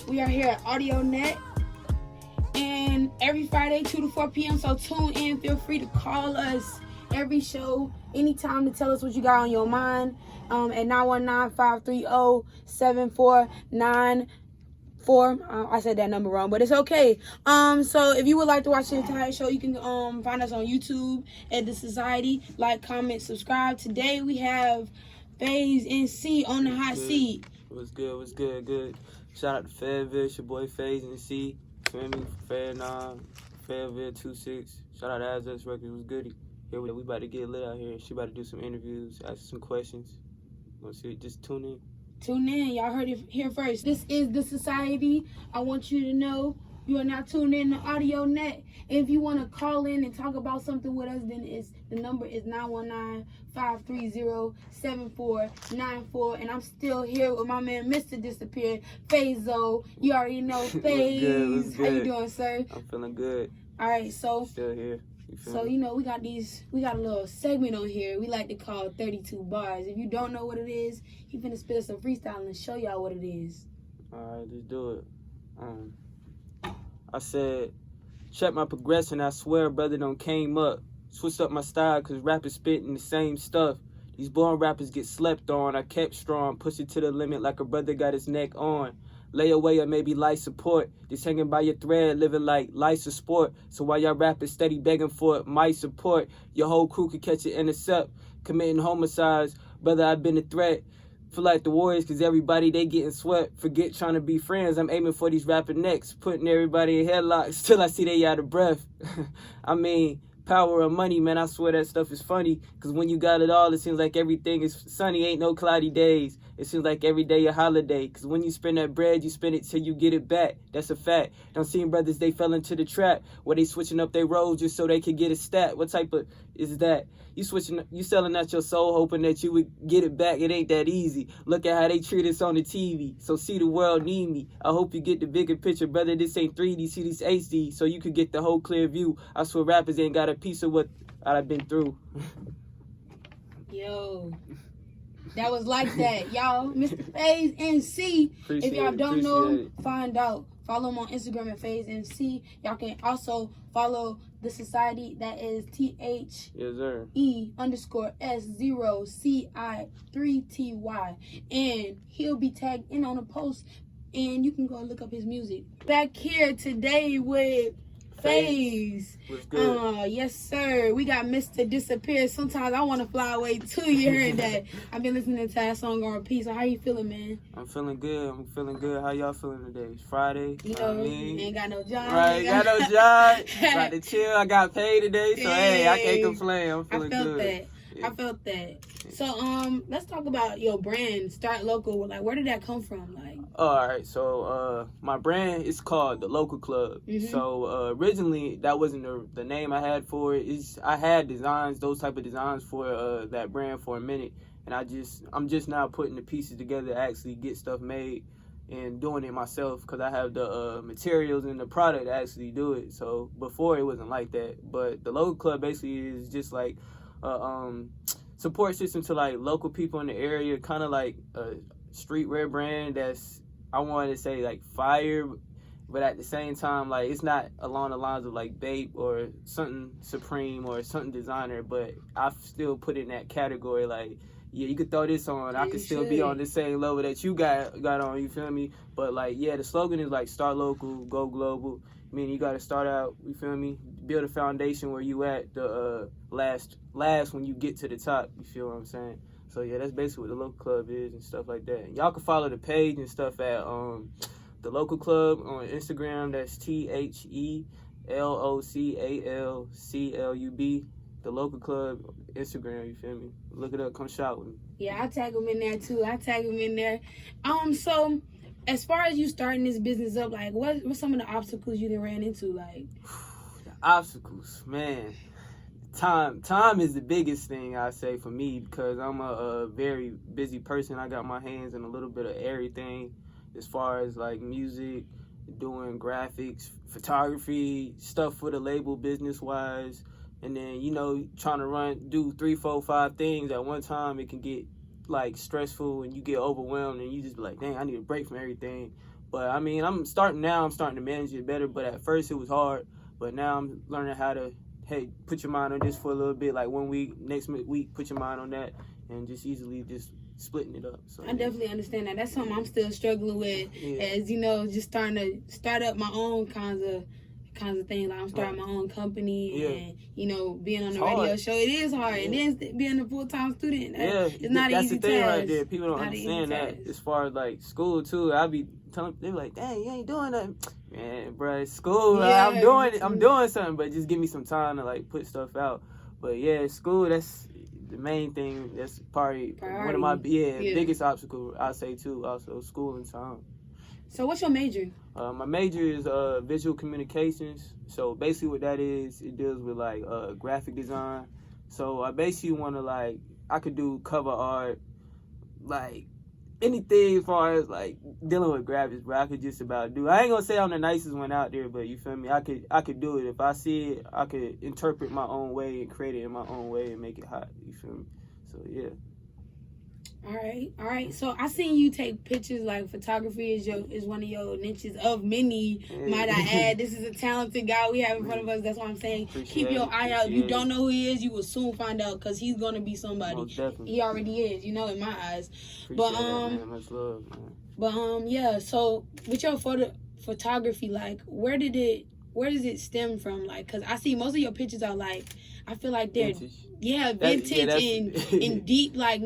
We are here at AudioNet, and every Friday 2 to 4 p.m. So tune in. Feel free to call us every show, anytime, to tell us what you got on your mind at 919-530-7494. I said that number wrong, but it's okay. So if you would like to watch the entire show, you can find us on YouTube at The Society. Like, comment, subscribe. Today we have FazeNC on the hot seat. What's good? Good. Shout out to Fayetteville, it's your boy FazeNC. Feel me? Fayetteville 26. Shout out to S0ci3ty. What's goody? Here we about to get lit out here. She about to do some interviews, ask some questions. Let's see, just tune in. Tune in. Y'all heard it here first. This is The Society. I want you to know you are now tuned in to AudioNet. If you want to call in and talk about something with us, then the number is 919-530-7494. And I'm still here with my man, Mr. Disappear, Fazo. You already know Faze. How you doing, sir? I'm feeling good. All right, so still here. So, you know, we got a little segment on here we like to call 32 bars. If you don't know what it is, he finna spit us some freestyle and show y'all what it is. All right, let's do it. I said, check my progression, I swear brother done came up. Switched up my style cause rappers spitting the same stuff. These born rappers get slept on, I kept strong, push it to the limit like a brother got his neck on. Lay away or maybe life support. Just hanging by your thread, living like life's a sport. So while y'all rappers steady begging for it, my support, your whole crew could catch an intercept. Committing homicides, brother, I've been a threat. Feel like the Warriors, cause everybody, they getting swept. Forget trying to be friends, I'm aiming for these rapper necks. Putting everybody in headlocks till I see they out of breath. I mean, power of money, man, I swear that stuff is funny. Cause when you got it all, it seems like everything is sunny, ain't no cloudy days. It seems like every day a holiday. Cause when you spend that bread, you spend it till you get it back. That's a fact. Don't see brothers, they fell into the trap where they switching up their roles just so they could get a stat. What type of is that? You selling out your soul hoping that you would get it back. It ain't that easy. Look at how they treat us on the TV. So see the world need me. I hope you get the bigger picture, brother. This ain't 3D, see this HD. So you could get the whole clear view. I swear rappers ain't got a piece of what I've been through. Yo. That was like that, y'all. Mr. FazeNC. If y'all don't know him, find out. Follow him on Instagram at FazeNC. Y'all can also follow The Society. That is THE_S0ci3ty. And he'll be tagged in on a post. And you can go look up his music. Back here today with Faze. What's good? Yes, sir. We got Mr. Disappear. Sometimes I want to fly away too. You heard that? I've been listening to that song on repeat. So how you feeling, man? I'm feeling good. How y'all feeling today? It's Friday. You know what I mean? Ain't got no job. Right, got no job. About to chill. I got paid today, so hey, I can't complain. I'm feeling good. I felt that. So let's talk about your brand, Start Local. Like, where did that come from? Like, all right, so my brand is called The Local Club. So originally that wasn't the name I had for it. I had designs, those type of designs for that brand for a minute, and I'm just now putting the pieces together to actually get stuff made and doing it myself because I have the materials and the product to actually do it. So before it wasn't like that, but The Local Club basically is just like support system to like local people in the area, kind of like a streetwear brand that's, I wanted to say like fire, but at the same time, like it's not along the lines of like Bape or something Supreme or something designer, but I still put it in that category. Like, yeah, you could throw this on, I could still be on the same level that you got on, you feel me? But like, yeah, the slogan is like start local, go global. I mean, you got to start out, you feel me? Build a foundation where you at the last when you get to the top, you feel what I'm saying? So yeah, that's basically what The Local Club is and stuff like that. And y'all can follow the page and stuff at The Local Club on Instagram. That's THELOCALCLUB. The Local Club Instagram. You feel me? Look it up. Come shop with me. Yeah, I tag them in there too. So as far as you starting this business up, like what's some of the obstacles you done ran into? Like The obstacles, man. Time is the biggest thing I say for me, because I'm a very busy person. I got my hands in a little bit of everything, as far as like music, doing graphics, photography, stuff for the label business wise, and then trying to do 3, 4, 5 things at one time. It can get like stressful and you get overwhelmed and you just be like, dang, I need a break from everything. But I mean, I'm starting to manage it better. But at first it was hard, but now I'm learning how to, hey, put your mind on this for a little bit, like 1 week, next week, put your mind on that, and just easily just splitting it up. So I definitely understand that. That's something I'm still struggling with, as just starting to start up my own kinds of things. Like I'm starting my own company and being on the radio show. It is hard, and then being a full-time student. It's not an easy task. That's the thing right there. People don't understand that. As far as like school too, I be telling, they be like, dang, you ain't doing nothing. Man, bro, it's school. I'm doing something, but just give me some time to like put stuff out. But yeah, school, that's the main thing. That's probably one of my biggest obstacles, I say too. Also, school and time. So what's your major? My major is visual communications. So basically what that is, it deals with like graphic design. So I basically want to like, I could do cover art, like anything as far as like dealing with graphics, bro. I could just about do. I ain't gonna say I'm the nicest one out there, but you feel me? I could do it. If I see it, I could interpret my own way and create it in my own way and make it hot. You feel me? So yeah. All right. So I seen you take pictures. Like photography is one of your niches of many. Might I add? This is a talented guy we have in front of us. That's what I'm saying. Keep your eye out. If you don't know who he is, you will soon find out, because he's gonna be somebody. Most definitely. He already is. In my eyes. Much love, man. Yeah. So with your photography, like where does it stem from? Like, cause I see most of your pictures are like, I feel like they're vintage and deep, like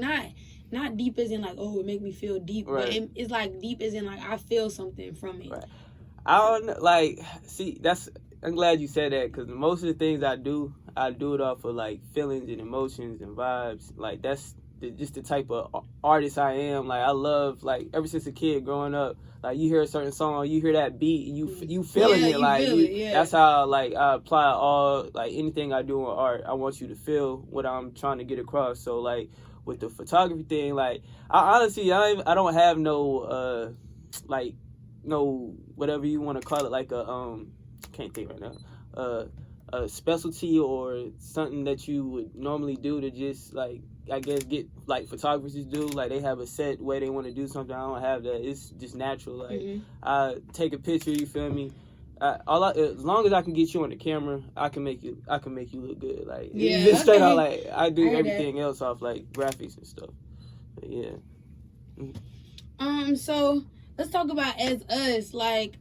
not deep as in like, oh, it make me feel deep, but it's like deep as in like I feel something from it. Right. I don't like, see, I'm glad you said that, because most of the things I do it off of like feelings and emotions and vibes. Like that's just the type of artist I am. Like I love, like ever since a kid growing up, like you hear a certain song, you hear that beat, and you feeling it. Like that's how like I apply all, like anything I do in art. I want you to feel what I'm trying to get across. So like with the photography thing, like I honestly I don't have no like no whatever you want to call it, like a can't think right now, a specialty or something that you would normally do to just like, I guess, get like photographers do. Like they have a set way they want to do something. I don't have that. It's just natural. Like I take a picture, you feel me? As long as I can get you on the camera, I can make you look good. Like just straight out, like I do everything else off like graphics and stuff. But yeah. So let's talk about As Us. Like,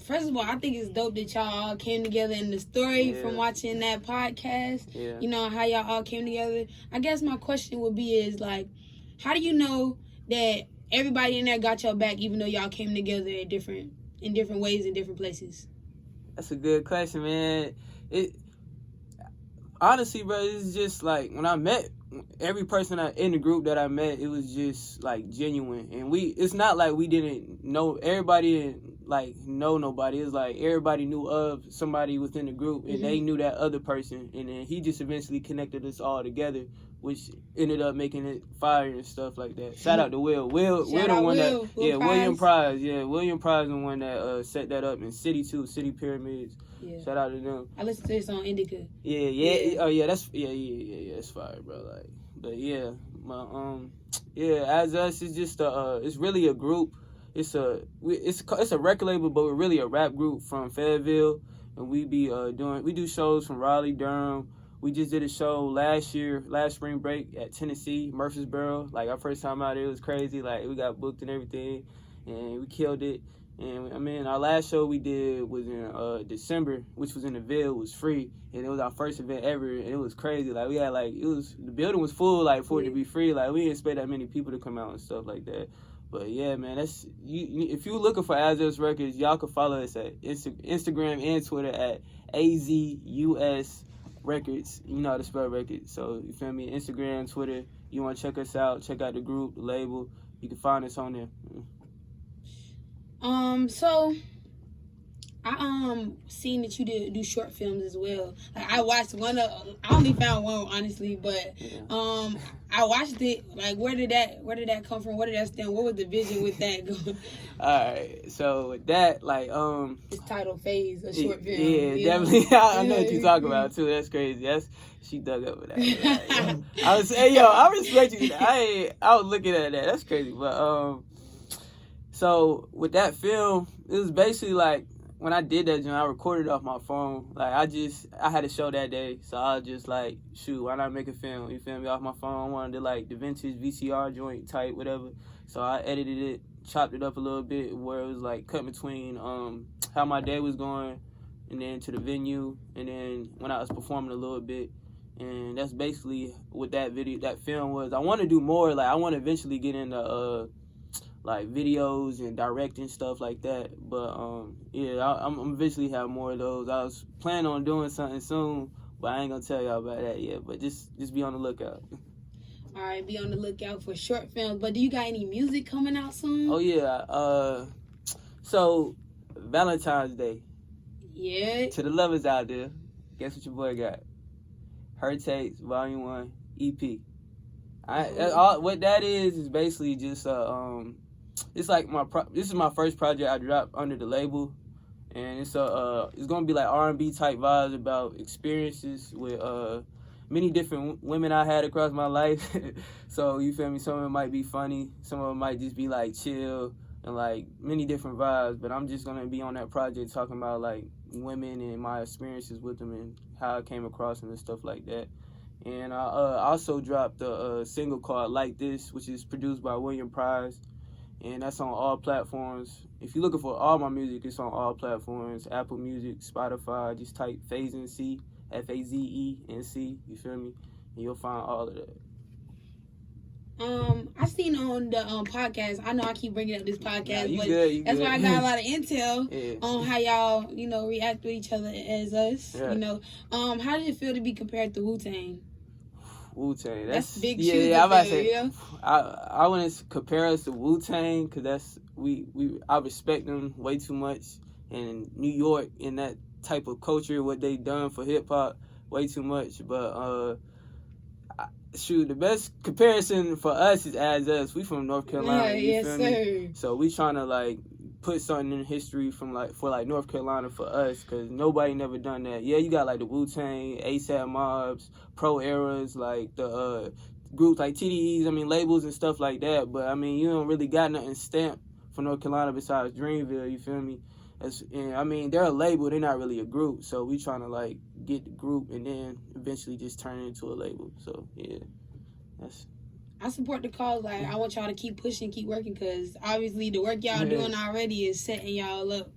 first of all, I think it's dope that y'all all came together in the story from watching that podcast. Yeah. How y'all all came together. I guess my question would be is like, how do you know that everybody in there got your back, even though y'all came together in different ways in different places? That's a good question, man. Honestly, bro, it's just like when I met every person in the group that I met, it was just like genuine, and it's not like we didn't know everybody, didn't like know nobody. It's like everybody knew of somebody within the group, and they knew that other person, and then he just eventually connected us all together, which ended up making it fire and stuff like that. Shout out to Will. Will the one that William Prize. Yeah, William Prize the one that set that up, and City Pyramids. Yeah. Shout out to them. I listened to this on Indica. Yeah. Oh yeah, that's that's fire, bro. Like, but yeah, As Us is just it's really a group. It's a record label, but we're really a rap group from Fayetteville, and we do shows from Raleigh, Durham. We just did a show last spring break at Tennessee, Murfreesboro. Like our first time out there, it was crazy. Like we got booked and everything, and we killed it. And I mean, our last show we did was in December, which was in the Ville, was free, and it was our first event ever, and it was crazy. Like we had the building was full, like for it to be free. Like we didn't expect that many people to come out and stuff like that. But yeah, man, that's if you're looking for As Us Records, y'all can follow us at Instagram and Twitter at AZUS Records. You know how to spell records. So, you feel me? Instagram, Twitter. You want to check us out, check out the group, the label. You can find us on there. So I seen that you do short films as well. Like, I watched I only found one honestly, but I watched it. Like, where did that come from? Where did that stem? What was the vision with that going? Alright, so with that, like It's titled Phase, a short film. Yeah, definitely. I know what you're talking about too. That's crazy. She dug up with that. I was saying, yo, I respect you. I was looking at that. That's crazy. But so with that film, it was basically like when I did that, I recorded off my phone. Like I had a show that day, so I was just like, shoot, why not make a film? You feel me? Off my phone, I wanted to like the vintage VCR joint type, whatever. So I edited it, chopped it up a little bit, where it was like cut between how my day was going, and then to the venue, and then when I was performing a little bit. And that's basically what that film was. I want to do more. Like I want to eventually get into like videos and directing stuff like that. But yeah, I'm eventually have more of those. I was planning on doing something soon, but I ain't gonna tell y'all about that yet. But just be on the lookout. All right, be on the lookout for short films. But do you got any music coming out soon? Oh yeah. So Valentine's Day. Yeah. To the lovers out there, guess what your boy got? Her Takes Volume 1 EP. What that is basically just it's like this is my first project I dropped under the label, and it's gonna be like R&B type vibes about experiences with many different women I had across my life. So you feel me? Some of them might be funny, some of them might just be like chill and like many different vibes. But I'm just gonna be on that project talking about like women and my experiences with them and how I came across them and stuff like that. And I also dropped a single called Like This, which is produced by William Price, and that's on all platforms. If you're looking for all my music, it's on all platforms: Apple Music, Spotify. Just type FazeNC, FazeNC. You feel me? And you'll find all of that. I seen on the podcast. I know I keep bringing up this podcast, but that's good. why I got a lot of intel on how y'all, react with each other as us. Yeah. How did it feel to be compared to Wu-Tang? Wu-Tang, that's big shoes. Yeah, I'm about to say, I wouldn't compare us to Wu-Tang because that's I respect them way too much, and New York in that type of culture, what they done for hip hop, way too much. But the best comparison for us is as us. We from North Carolina. Yeah, yes, sir. So we trying to like put something in history for North Carolina for us, because nobody never done that. Yeah, you got like the Wu-Tang, ASAP Mobs, Pro Eras, like the groups like TDEs, labels and stuff like that. But you don't really got nothing stamped for North Carolina besides Dreamville. You feel me? They're a label, they're not really a group. So we trying to like get the group and then eventually just turn it into a label. So yeah, I support the cause. Like, I want y'all to keep pushing, keep working, because obviously the work y'all doing already is setting y'all up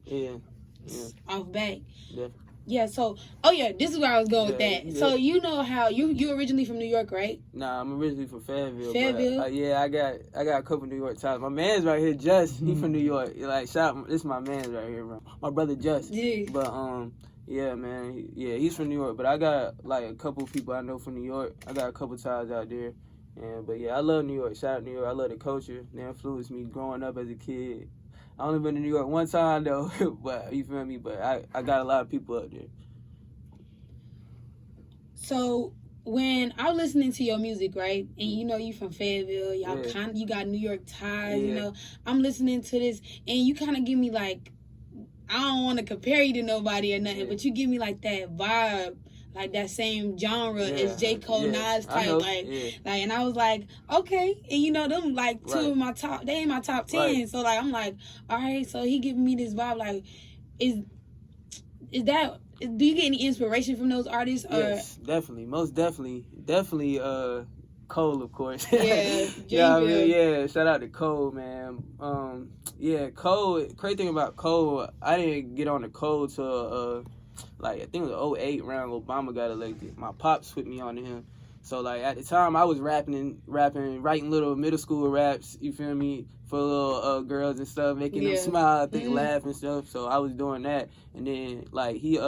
off back. Yeah. Yeah, so, this is where I was going with that. Yeah. So, you know how, you originally from New York, right? Nah, I'm originally from Fayetteville. Fayetteville? But, I got a couple New York ties. My man's right here, Just. He from New York. Like, this is my man's right here, bro. My brother, Just. Yeah. But, yeah, man. Yeah, he's from New York. But I got, like, a couple people I know from New York. I got a couple ties out there. But, yeah, I love New York. Shout out New York. I love the culture. They influenced me growing up as a kid. I only been to New York one time, though. But, you feel me? But I got a lot of people up there. So when I'm listening to your music, right, and you from Fayetteville, you got New York ties, I'm listening to this, and you kind of give me like, I don't want to compare you to nobody or nothing, but you give me like that vibe, like that same genre as J. Cole, Nas type, like, and I was like, okay, and them like two of my top, they in my top 10, so like I'm like, all right, so he giving me this vibe, like, is that? Do you get any inspiration from those artists? Yes, definitely. Most definitely. Definitely Cole, of course. Yeah, yeah, shout out to Cole, man. Cole, crazy thing about Cole, I didn't get on the Cole till, I think it was 2008, around Obama got elected. My pops put me on to him. So, like, at the time, I was rapping, writing little middle school raps, you feel me, for little girls and stuff, making them smile, laugh and stuff. So I was doing that. And then, like, he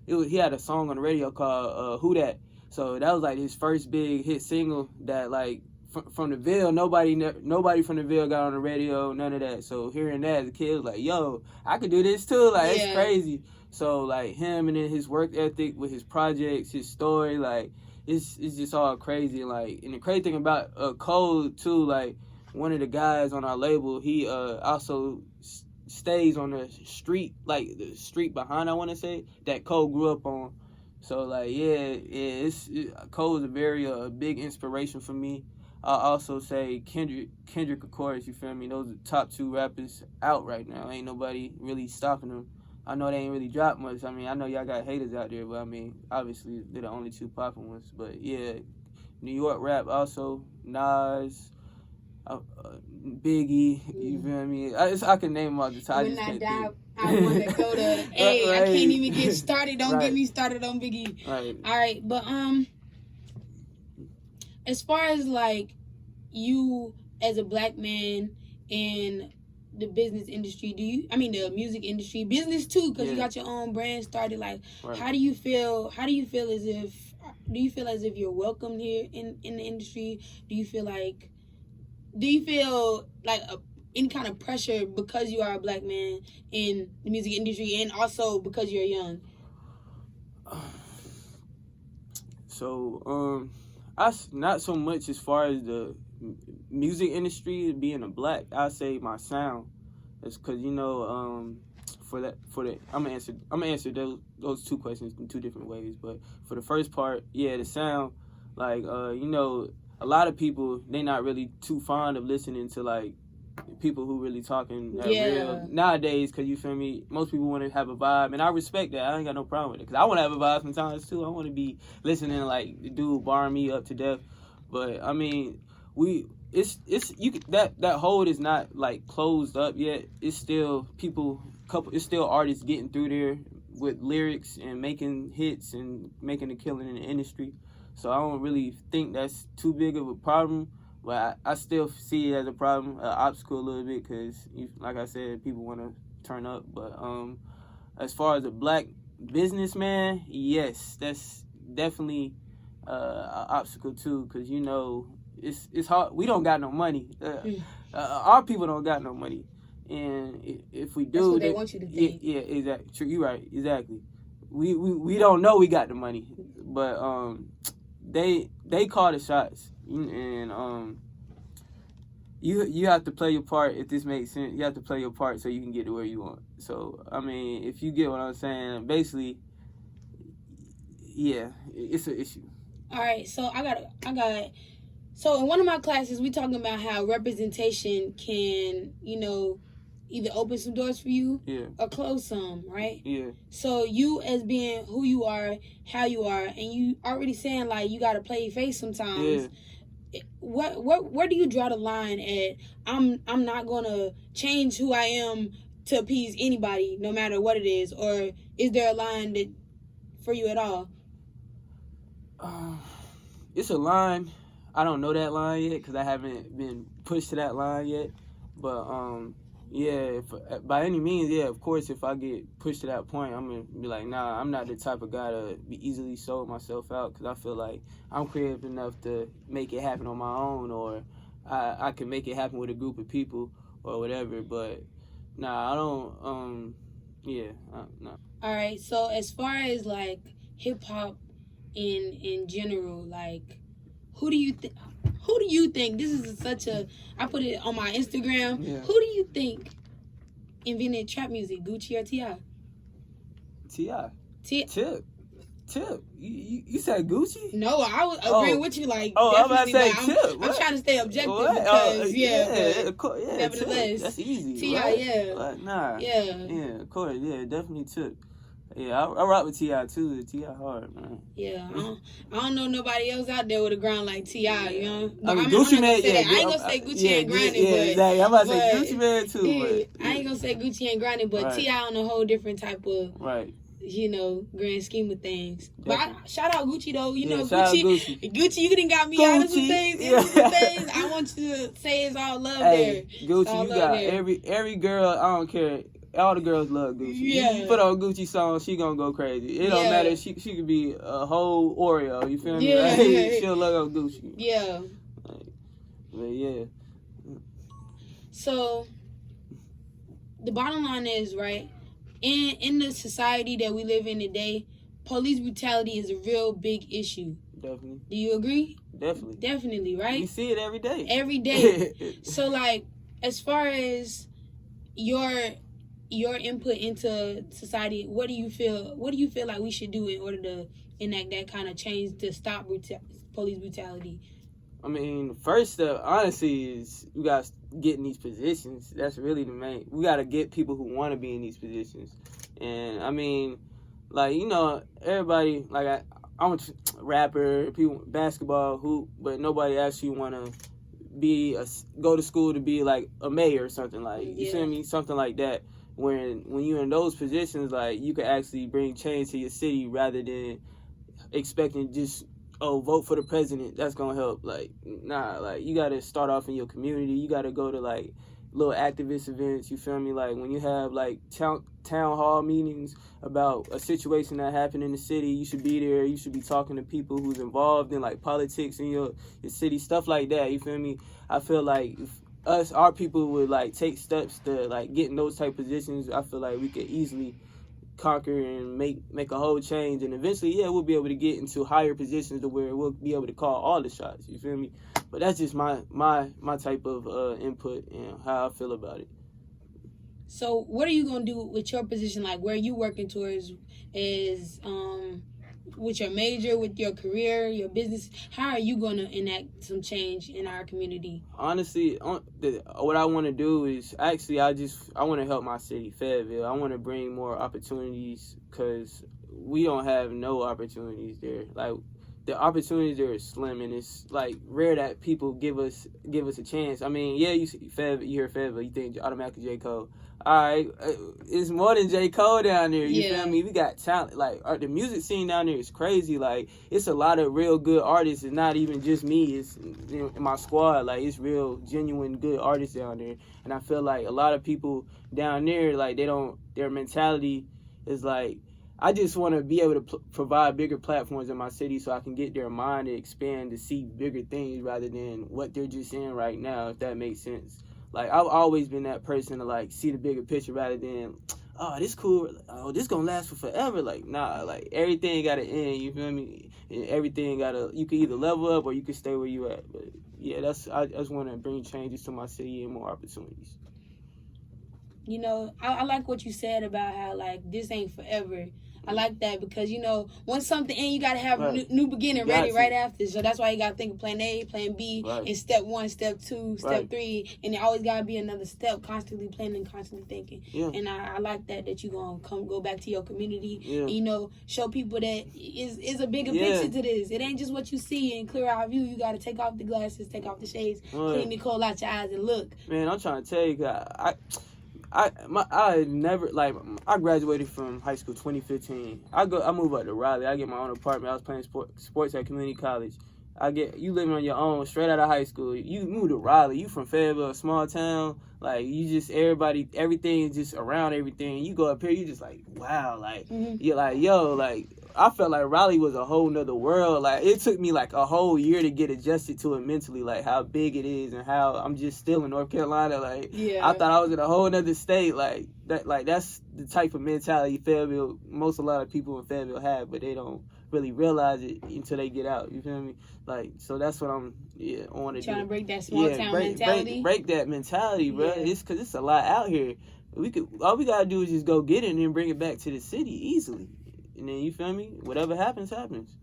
he had a song on the radio called Who That. So that was like his first big hit single that like from the Ville, nobody from the Ville got on the radio, none of that. So hearing that as a kid was like, yo, I could do this too. Like, it's crazy. So like him and then his work ethic with his projects, his story, like it's just all crazy. Like, and the crazy thing about Cole too, like one of the guys on our label, he also stays on the street, like the street behind, I want to say, that Cole grew up on. So like Cole is a very big inspiration for me. I'll also say Kendrick, of course, you feel me? Those are the top 2 rappers out right now. Ain't nobody really stopping them. I know they ain't really dropped much. I mean, I know y'all got haters out there, but I mean, obviously they're the only 2 popping ones. But yeah, New York rap also, Nas, Biggie, you feel me? I can name them all the time. When I die, I want to go to, hey, right. I can't even get started. Don't get me started on Biggie. Right. All right, but as far as like you as a black man in the business industry, the music industry, business too, because you got your own brand started, like how do you feel as if you're welcome here in the industry? Do you feel like any kind of pressure because you are a black man in the music industry and also because you're young? So I not so much as far as the music industry being a black. I say my sound. It's because for the I'm gonna answer those 2 questions in 2 different ways. But for the first part, yeah, the sound, like a lot of people, they not really too fond of listening to like people who really talking real nowadays, because you feel me, most people want to have a vibe, and I respect that. I ain't got no problem with it, because I want to have a vibe sometimes too. I want to be listening to like the dude barring me up to death. But I mean, that hold is not like closed up yet. It's still it's still artists getting through there with lyrics and making hits and making a killing in the industry. So I don't really think that's too big of a problem. But I still see it as a problem, an obstacle a little bit, because, like I said, people want to turn up. But as far as a black businessman, yes, that's definitely an obstacle too, because, it's hard. We don't got no money. Our people don't got no money. And if we do... That's what they want you to think. Yeah, exactly. True, you're right, exactly. We don't know we got the money, but they call the shots. And you have to play your part. If this makes sense, you have to play your part so you can get to where you want. So I mean, if you get what I'm saying, basically, yeah, it's an issue. All right, so I got. So in one of my classes, we talking about how representation can, either open some doors for you or close some, right? Yeah. So you, as being who you are, how you are, and you already saying like you gotta play your face sometimes. Yeah. Where do you draw the line at? I'm not gonna change who I am to appease anybody, no matter what it is, or is there a line that for you at all? It's a line. I don't know that line yet because I haven't been pushed to that line yet. But yeah, by any means, yeah, of course, if I get pushed to that point, I'm gonna be like, nah, I'm not the type of guy to be easily sold myself out, because I feel like I'm creative enough to make it happen on my own, or I can make it happen with a group of people or whatever. But nah, I don't. No. All right. So as far as like hip hop in general, like who do you think, this is such a, I put it on my Instagram, who do you think invented trap music, Gucci or T.I.? Tip. You said Gucci? No, I was agreeing with you, like, I'm about to say Tip. I'm trying to stay objective because, nevertheless. That's easy. T.I., right? yeah. But nah. Yeah, of course, yeah, definitely Tip. Yeah, I rock with T.I. too. T.I. hard, man. Yeah, I don't know nobody else out there with a grind like T.I., you know? I mean, Gucci Man, I ain't gonna say Gucci ain't grinding, but... exactly. I'm about to say Gucci Man too, but... I ain't gonna say Gucci ain't grinding, but T.I. on a whole different type of... Right. Grand scheme of things. But shout out Gucci though. Gucci, you done got me out of some things. Things I want you to say it's all love there. Gucci, you got every girl. I don't care all the girls love Gucci. Yeah. You put on a Gucci song, she gonna go crazy. It don't matter. She could be a whole Oreo. You feel me? Yeah. Like, she'll love Gucci. Yeah. Like, but yeah. So the bottom line is, right, in the society that we live in today, police brutality is a real big issue. Definitely. Do you agree? Definitely. Definitely, right? We see it every day. Every day. So, like, as far as your input into society, what do you feel like we should do in order to enact that kind of change to stop police brutality? I mean, first step, honestly, is we got to get in these positions. That's really the main. We got to get people who want to be in these positions. And, I mean, like, you know, everybody, like, I'm a rapper, people, basketball, hoop, but nobody actually want to go to school to be, like, a mayor or something. Like, you feel me? Something like that. When you're in those positions, like, you can actually bring change to your city rather than expecting just, vote for the president, that's gonna help. Like, nah, like, you gotta start off in your community. You gotta go to, like, little activist events, you feel me? Like, when you have, like, town hall meetings about a situation that happened in the city, you should be there. You should be talking to people who's involved in, like, politics in your city, stuff like that, you feel me? I feel like if our people would, like, take steps to, like, get in those type of positions, I feel like we could easily conquer and make a whole change, and eventually, we'll be able to get into higher positions to where we'll be able to call all the shots, you feel me? But that's just my type of input and how I feel about it. So what are you gonna do with your position? Like, where you working towards is with your major, with your career, your business? How are you gonna enact some change in our community? Honestly, what I want to do is actually I want to help my city, Fayetteville. I want to bring more opportunities because we don't have no opportunities there. Like, the opportunities there is slim, and it's, like, rare that people give us a chance. I mean, you see Fayetteville, you hear Fayetteville, you think automatically J. Cole. All right, it's more than J. Cole down there, you feel me? We got talent. Like, the music scene down there is crazy. Like, it's a lot of real good artists. It's not even just me. It's in my squad. Like, it's real, genuine, good artists down there. And I feel like a lot of people down there, like, their mentality is like, I just want to be able to provide bigger platforms in my city so I can get their mind to expand to see bigger things rather than what they're just in right now, if that makes sense. Like, I've always been that person to, like, see the bigger picture rather than, oh, this cool, oh, this gonna last for forever. Like, nah, like, everything gotta end, you feel me? And everything you can either level up or you can stay where you at. But, yeah, I just want to bring changes to my city and more opportunities. You know, I like what you said about how, like, this ain't forever. I like that because, you know, once something in, you got to have a new beginning ready right after. So that's why you got to think of plan A, plan B, and step 1, step 2, step 3. And there always got to be another step, constantly planning, constantly thinking. Yeah. And I like that you're going to go back to your community and, you know, show people that is a bigger picture to this. It ain't just what you see and clear our view. You got to take off the glasses, take off the shades, clean the coal out your eyes and look. Man, I'm trying to tell you, I never, like, I graduated from high school 2015. I moved up to Raleigh. I get my own apartment. I was playing sports at community college. You living on your own straight out of high school. You moved to Raleigh. You from Fayetteville, a small town. Like, you just, everything is just around everything. You go up here, you just like, wow. Like, you're like, yo, like, I felt like Raleigh was a whole nother world. Like, it took me like a whole year to get adjusted to it mentally, like how big it is and how I'm just still in North Carolina. Like, I thought I was in a whole nother state. Like, that's the type of mentality a lot of people in Fayetteville have, but they don't really realize it until they get out. You feel me? Like, so that's what I'm on to do. Trying to break that small town mentality. Break that mentality, bro. It's because it's a lot out here. All we gotta do is just go get it and then bring it back to the city easily. And then, you feel me? Whatever happens, happens.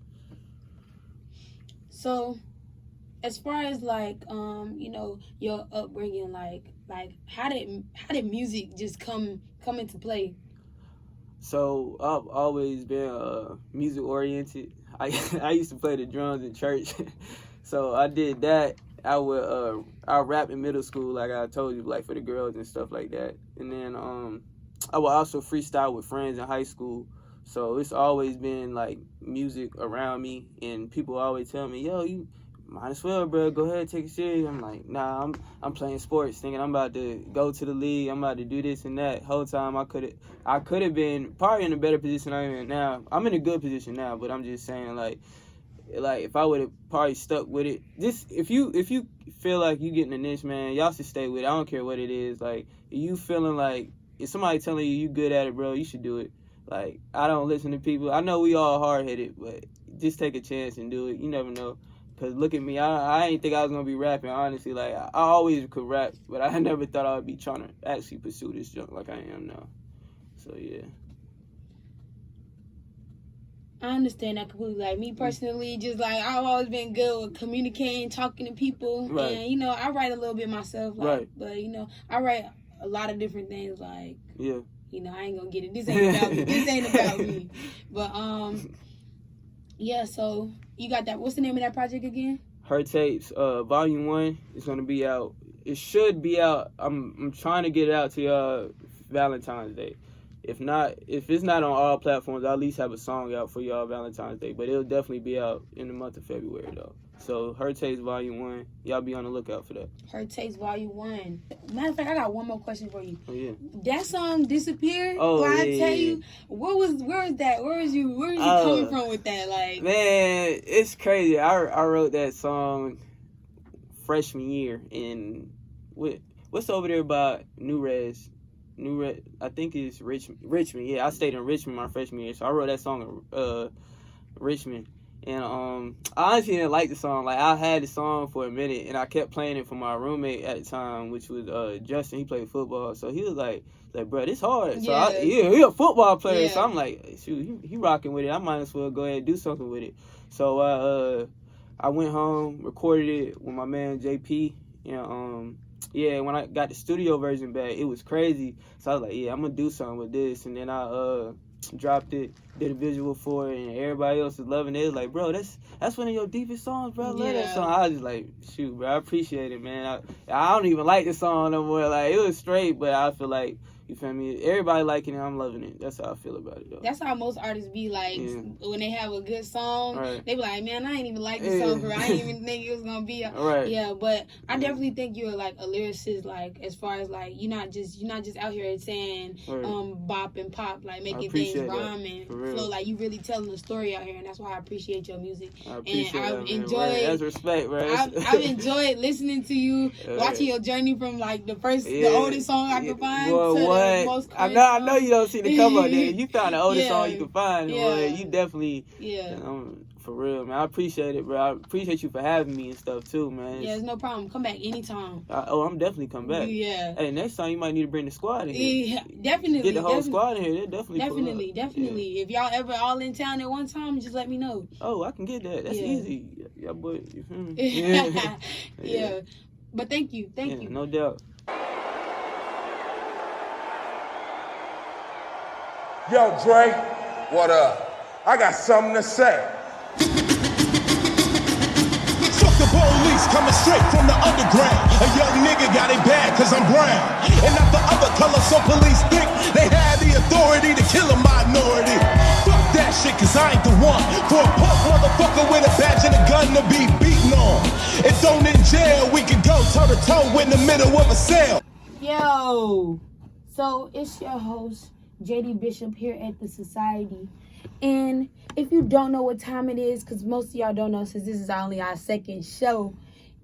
So, as far as, like, you know, your upbringing, like how did music just come into play? So, I've always been music oriented. I used to play the drums in church. So I did that. I rap in middle school, like I told you, like for the girls and stuff like that. And then I would also freestyle with friends in high school. So it's always been like music around me, and people always tell me, yo, might as well, bro. Go ahead, take it serious. I'm like, nah, I'm playing sports, thinking I'm about to go to the league. I'm about to do this and that. Whole time I could have been probably in a better position I'm in now. I'm in a good position now, but I'm just saying like if I would have probably stuck with it. Just if you feel like you getting a niche, man, y'all should stay with it. I don't care what it is. Like, if you feeling like if somebody telling you good at it, bro, you should do it. Like, I don't listen to people. I know we all hard-headed, but just take a chance and do it. You never know. Because look at me. I ain't think I was going to be rapping, honestly. Like, I always could rap, but I never thought I would be trying to actually pursue this junk like I am now. So, yeah. I understand that completely. Like, me personally, just like, I've always been good with communicating, talking to people. Right. And, you know, I write a little bit myself. Like, right. But, you know, I write a lot of different things. Like, yeah. You know, I ain't gonna get it. This ain't about me. This ain't about me. But yeah. So you got that. What's the name of that project again? Her Tapes, Volume 1 is gonna be out. It should be out. I'm trying to get it out to y'all Valentine's Day. If it's not on all platforms, I'll at least have a song out for y'all Valentine's Day. But it'll definitely be out in the month of February though. So Her Tapes Volume 1, y'all be on the lookout for that. Her Tapes Volume 1. Matter of fact, I got one more question for you. Oh yeah. That song Disappeared. Oh I yeah. tell you, where was that? Where was you coming from with that? Like, man, it's crazy. I wrote that song freshman year in what's over there by New Res, I think it's Richmond. Yeah, I stayed in Richmond my freshman year, so I wrote that song in Richmond. And I honestly didn't like the song. Like, I had the song for a minute, and I kept playing it for my roommate at the time, which was Justin. He played football, so he was like, bro, this hard. So he a football player, so I'm like, shoot, he rocking with it. I might as well go ahead and do something with it. So I went home, recorded it with my man JP, and yeah, when I got the studio version back, it was crazy. So I was like, yeah, I'm gonna do something with this, and then I dropped it, did a visual for it, and everybody else is loving it. It was like, bro, that's one of your deepest songs, bro. I love that song. I was just like, shoot, bro, I appreciate it, man. I don't even like the song no more. Like, it was straight, but I feel like, you feel me? Everybody liking it, I'm loving it. That's how I feel about it, though. That's how most artists be like, when they have a good song, they be like, man, I ain't even like this song, bro. I didn't even think it was gonna be yeah. But I definitely think you're like a lyricist, like, as far as like you're not just out here saying bop and pop, like making things rhyme and flow. Like, you really telling a story out here, and that's why I appreciate your music. I appreciate and I've that, enjoyed. That's respect, bro. I've enjoyed listening to you, watching your journey from like the oldest song I could find to I know you don't see the cover there. You found the oldest song you could find. You definitely. For real, man. I appreciate it, bro. I appreciate you for having me and stuff too, man. Yeah, it's no problem. Come back anytime. I'm definitely come back. Yeah. Hey, next time you might need to bring the squad in here. Yeah, definitely. Get the whole squad in here. They'll definitely. Yeah. If y'all ever all in town at one time, just let me know. Oh, I can get that. That's easy. Yeah, boy. You feel me? Yeah. But thank you. Thank you. No doubt. Yo, Dre. What up? I got something to say. Fuck the police coming straight from the underground. A young nigga got it bad cause I'm brown. And not the other color, so police think they have the authority to kill a minority. Fuck that shit cause I ain't the one for a punk motherfucker with a badge and a gun to be beaten on. If thrown in jail, we could go toe to toe in the middle of a cell. Yo, so it's your host, JD Bishop, here at the Society. And if you don't know what time it is, because most of y'all don't know since this is only our second show,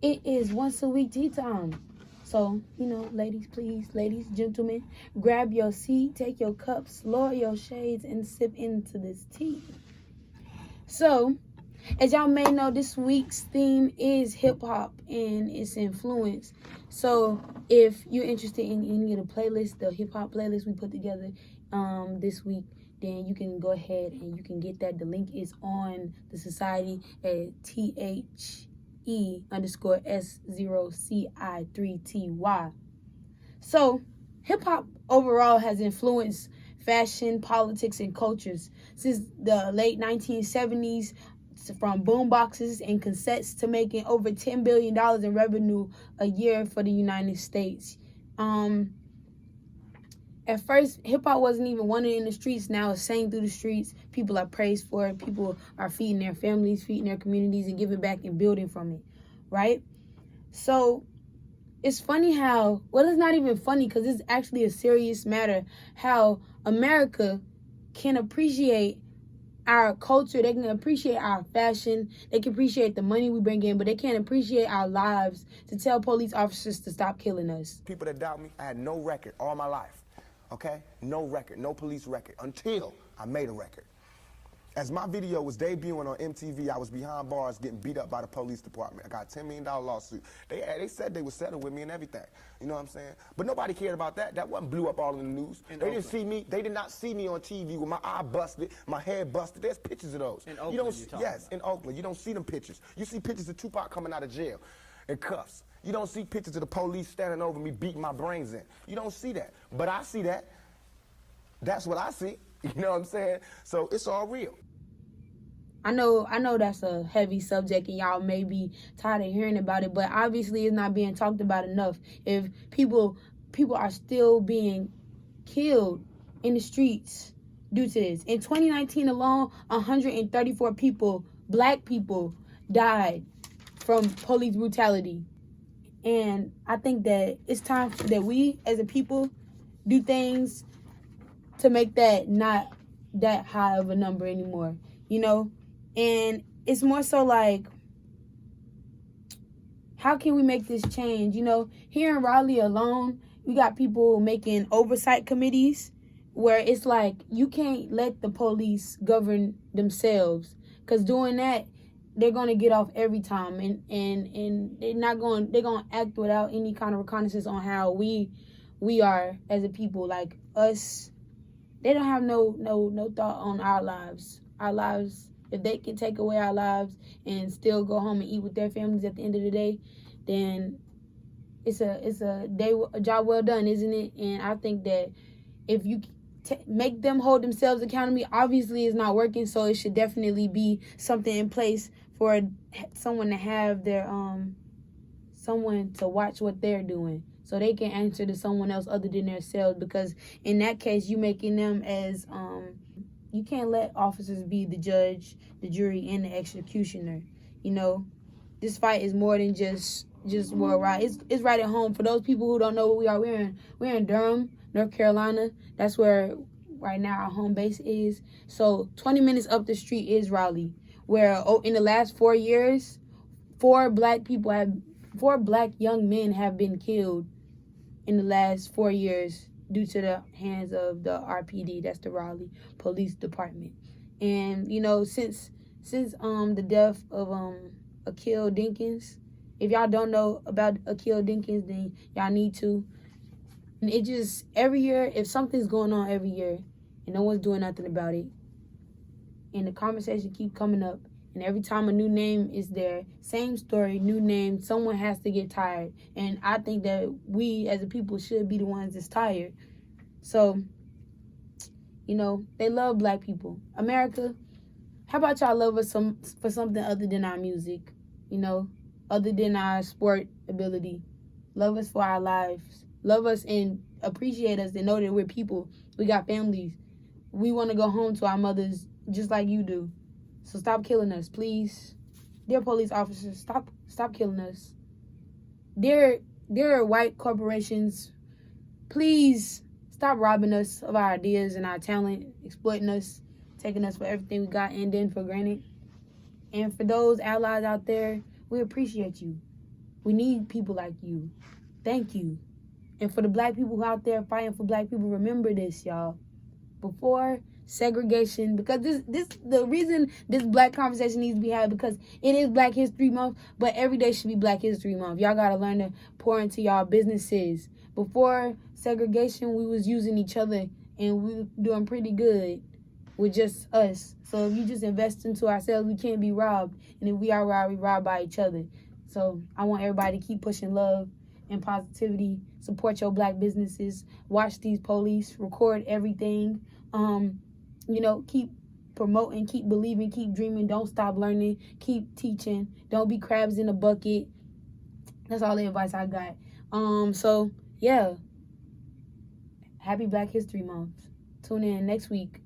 it is once a week tea time. So, you know, ladies, gentlemen, grab your seat, take your cups, lower your shades, and sip into this tea. So, as y'all may know, this week's theme is hip-hop and its influence. So, if you're interested in any of the playlists, the hip-hop playlist we put together this week, then you can go ahead and you can get that. The link is on the Society at THE_S0ci3ty. So, hip-hop overall has influenced fashion, politics, and cultures since the late 1970s, from boomboxes and cassettes to making over $10 billion in revenue a year for the United States. At first, hip-hop wasn't even wanted in the streets. Now it's sang through the streets. People are praised for it. People are feeding their families, feeding their communities, and giving back and building from it. right? So it's funny how, well, it's not even funny because it's actually a serious matter, how America can appreciate our culture, they can appreciate our fashion, they can appreciate the money we bring in, but they can't appreciate our lives to tell police officers to stop killing us. People that doubt me, I had no record all my life, okay? No record, no police record, until I made a record. As my video was debuting on MTV, I was behind bars getting beat up by the police department. I got a $10 million lawsuit. They said they would settle with me and everything. You know what I'm saying? But nobody cared about that. That wasn't blew up all in the news. They did not see me on TV with my eye busted, my head busted. There's pictures of those. In Oakland, yes, in Oakland. You don't see them pictures. You see pictures of Tupac coming out of jail in cuffs. You don't see pictures of the police standing over me beating my brains in. You don't see that. But I see that. That's what I see. You know what I'm saying? So it's all real. I know that's a heavy subject and y'all may be tired of hearing about it, but obviously it's not being talked about enough. If people are still being killed in the streets due to this. In 2019 alone, 134 people, black people, died from police brutality. And I think that it's time that we as a people do things to make that not that high of a number anymore, you know? And it's more so like, how can we make this change? You know, here in Raleigh alone, we got people making oversight committees where it's like, you can't let the police govern themselves, because doing that, they're going to get off every time, and they're going to act without any kind of reconnaissance on how we are as a people. Like us, they don't have no thought on our lives. If they can take away our lives and still go home and eat with their families at the end of the day, then it's a job well done, isn't it? And I think that if you make them hold themselves accountable, obviously it's not working, so it should definitely be something in place for someone to have their someone to watch what they're doing, so they can answer to someone else other than themselves. Because in that case, you making them as you can't let officers be the judge, the jury, and the executioner. You know, this fight is more than just war right. It's right at home. For those people who don't know where we are, we're in Durham, North Carolina. That's where right now our home base is. So 20 minutes up the street is Raleigh, where in the last 4 years, 4 black young men have been killed in the last 4 years due to the hands of the RPD, that's the Raleigh Police Department. And you know, since the death of Akil Dinkins, if y'all don't know about Akil Dinkins, then y'all need to. And it just, every year, if something's going on every year and no one's doing nothing about it, and the conversation keep coming up, and every time a new name is there, same story, new name, someone has to get tired. And I think that we as a people should be the ones that's tired. So, you know, they love black people. America, how about y'all love us for something other than our music, you know, other than our sport ability. Love us for our lives. Love us and appreciate us and know that we're people. We got families. We want to go home to our mothers just like you do. So stop killing us, please. Dear police officers, stop killing us. Dear white corporations, please stop robbing us of our ideas and our talent, exploiting us, taking us for everything we got and then for granted. And for those allies out there, we appreciate you. We need people like you. Thank you. And for the black people out there fighting for black people, remember this, y'all. Before segregation, because the reason this black conversation needs to be had, because it is Black History Month, but every day should be Black History Month. Y'all gotta learn to pour into y'all businesses. Before segregation, we was using each other and we were doing pretty good with just us. So if you just invest into ourselves, we can't be robbed. And if we are robbed, we robbed by each other. So I want everybody to keep pushing love and positivity. Support your black businesses. Watch these police. Record everything. You know, keep promoting, keep believing, keep dreaming. Don't stop learning. Keep teaching. Don't be crabs in a bucket. That's all the advice I got. So, yeah. Happy Black History Month. Tune in next week.